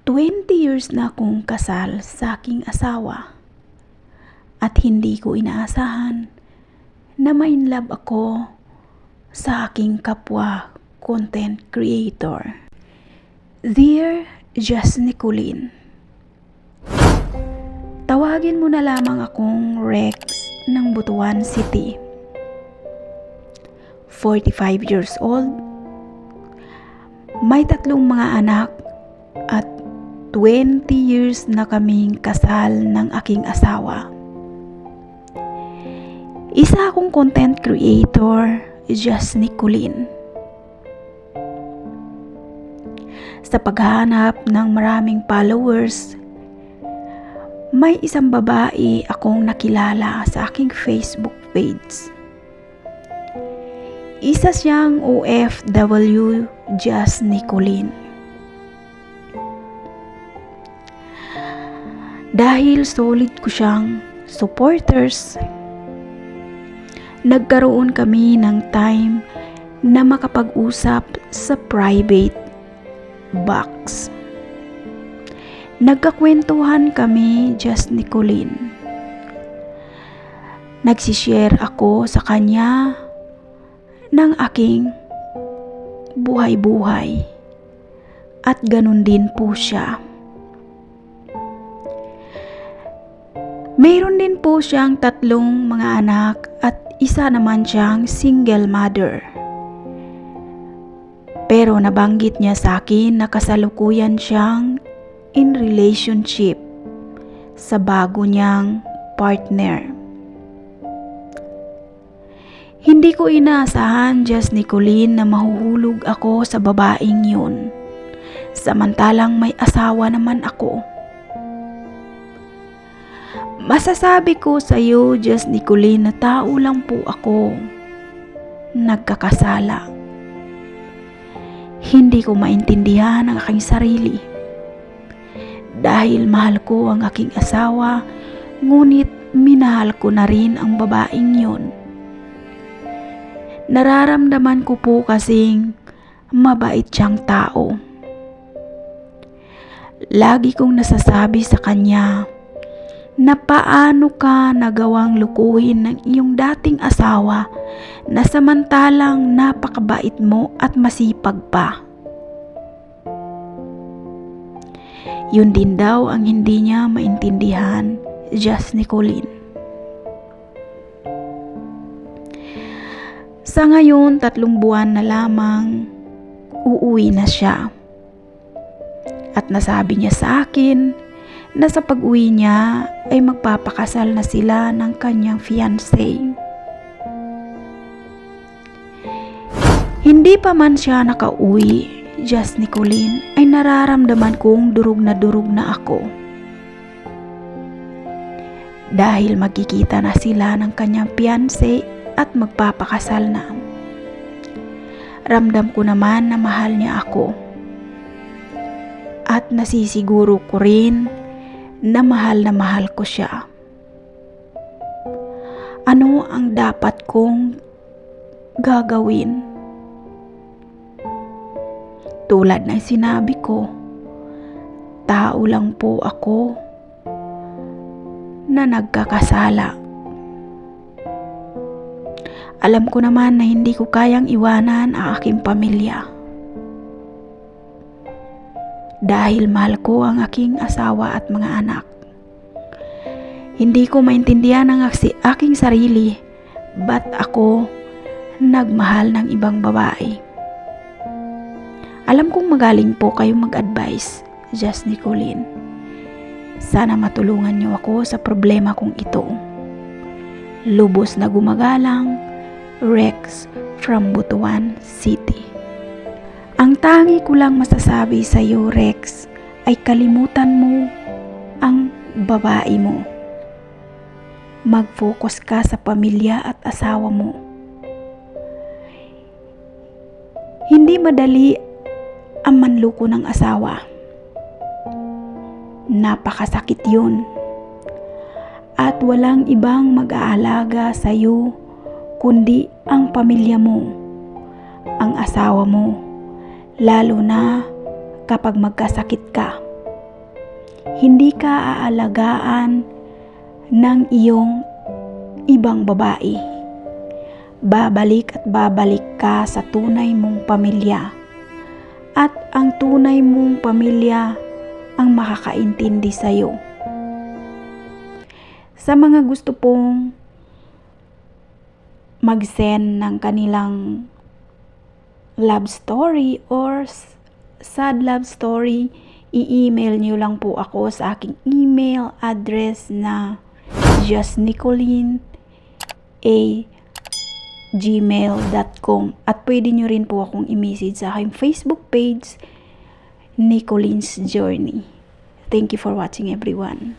20 years na akong kasal sa aking asawa at hindi ko inaasahan na ma-inlove ako sa aking kapwa content creator. Dear Just Nicolene, tawagin mo na lamang akong Rex ng Butuan City. 45 years old, may 3 mga anak at 20 years na kaming kasal ng aking asawa. Isa akong content creator, Just Nicolene. Sa paghahanap ng maraming followers, may isang babae akong nakilala sa aking Facebook page. Isa siyang OFW, Just Nicolene. Dahil solid ko siyang supporters, nagkaroon kami ng time na makapag-usap sa private box. Nagkakwentuhan kami, Just Nicolene. Nagsishare ako sa kanya ng aking buhay-buhay at ganun din po siya. Mayroon din po siyang 3 mga anak at isa naman siyang single mother. Pero nabanggit niya sa akin na kasalukuyan siyang in relationship sa bago niyang partner. Hindi ko inaasahan, Just Nicolene, na mahuhulog ako sa babaeng yun. Samantalang may asawa naman ako. Masasabi ko sa iyo, Just Nicolene, na tao lang po ako. Nagkakasala. Hindi ko maintindihan ang aking sarili. Dahil mahal ko ang aking asawa, ngunit minahal ko na rin ang babaeng yun. Nararamdaman ko po kasing mabait siyang tao. Lagi kong nasasabi sa kanya na paano ka nagawang lukuhin ng iyong dating asawa na samantalang napakabait mo at masipag pa. Yun din daw ang hindi niya maintindihan, Just Nicolene. Sa ngayon, 3 buwan na lamang uuwi na siya. At nasabi niya sa akin na sa pag-uwi niya ay magpapakasal na sila ng kanyang fiancé. Hindi pa man siya nakauwi, Just Nicolene, ay nararamdaman kong durog na ako. Dahil magkikita na sila ng kanyang fiancé at magpapakasal na. Ramdam ko naman na mahal niya ako. At nasisiguro ko rin na mahal ko siya. Ano ang dapat kong gagawin? Tulad ng sinabi ko, tao lang po ako na nagkakasala. Alam ko naman na hindi ko kayang iwanan ang aking pamilya. Dahil mahal ko ang aking asawa at mga anak. Hindi ko maintindihan ang aking sarili, ba't ako nagmahal ng ibang babae. Alam kong magaling po kayong mag-advise, Just Nicolene. Sana matulungan niyo ako sa problema kong ito. Lubos na gumagalang, Rex from Butuan City. Ang tangi ko lang masasabi sa iyo, Rex, ay kalimutan mo ang babae mo. Mag-focus ka sa pamilya at asawa mo. Hindi madali ang manloko ng asawa. Napakasakit yun. At walang ibang mag-aalaga sa iyo kundi ang pamilya mo, ang asawa mo, lalo na kapag magkasakit ka. Hindi ka aalagaan ng iyong ibang babae. Babalik at babalik ka sa tunay mong pamilya. At ang tunay mong pamilya ang makakaintindi sa'yo. Sa mga gusto pong mag-send ng kanilang love story or sad love story, i-email nyo lang po ako sa aking email address na justnicolene@gmail.com, at pwede nyo rin po akong i-message sa aking Facebook page, Nicolene's Journey. Thank you for watching, everyone.